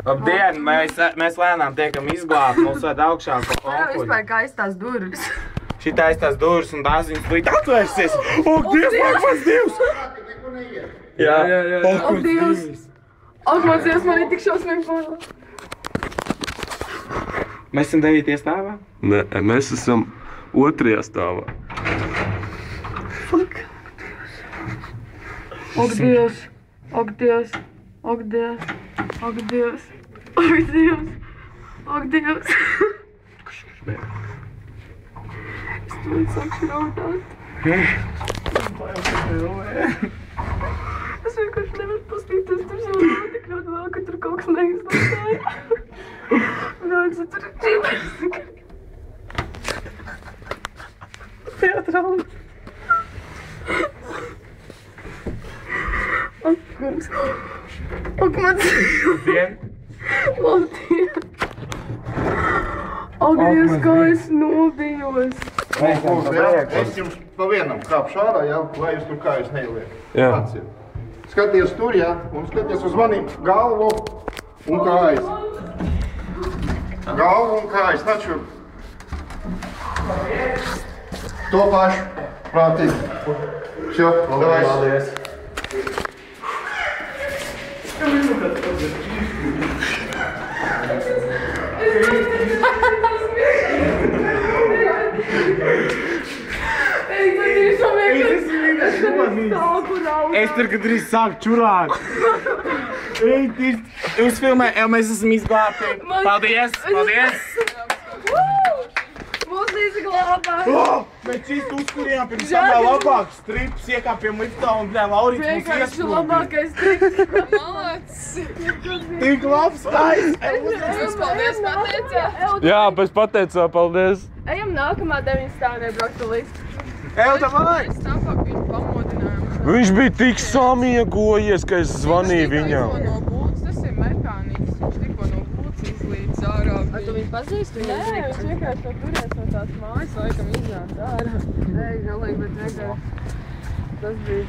Labdien, mēs lēnām tiekam izglābti, mums vajag augšā pa Jā, konkuļu. vispār kā aizstās durvis. Šitā aizstās durvis un dāziņas līdz atvērsies. Ak, Dievs, ak, mans Dievs! Jā. Ak, Dievs! Ak, mans Dievs, man ir tik šausmīgi bail. Mēs esam 9. stāvā? Nē, mēs esam 2. stāvā. Fuck. Ak, Dievs! Ak, Dievs! Ak, Dievs! Ak, Dievs! Ak, Dievs! Ak, Dievs! Es tur sākšu raudāt. Es vienkārši nevaru paskatīties, tur jau nav tik ļoti vēl, ka tur kaut kas neizlaitāja. Nāc, tur ir dzīvēs. Teatrāli. Ak, kungs. Ak, mans. Labdien! Labdien! Ak, Dievs, kā es nobijos. Es jums pa vienam kāpšu ārā, jā, lai jūs tur kājas neieliek. Jā. Skaties tur, jā, un skaties uz maniem galvu un kājas. Galvu un kājas, nāc šur. To pašu, prātīgi. Šo, davai. Es tur, kad drīz sāku čurāt. Jūs filmē, jau mēs esam izglābti. Paldies, paldies. Mūs izglābā. Mēs šīs uzkurījām pirms tam vēl labāks strips, iekāpjam liftā un Laurīts mums Vienkārši iespūdīja. labākais triks. Tik labs skaists. Jūs paldies pateicāt. Jā, pēc pateicā, paldies. Ejam nākamā 9 stāvnē braukt uz listu. Ew, davai! Es tāpāk viņu pamodinājumu. Viņš bija tik samiegojies, ka es zvanīju viņam. No būtas, tas ir mekāniks. Viņš tikko no būtas izlīdz ārā. Vai tu viņu pazīsti? Nē, viņš vienkārši no turēs no tās mājas laikam iznāca ārā. Nē, galīgi, bet vienkārši. Tas bija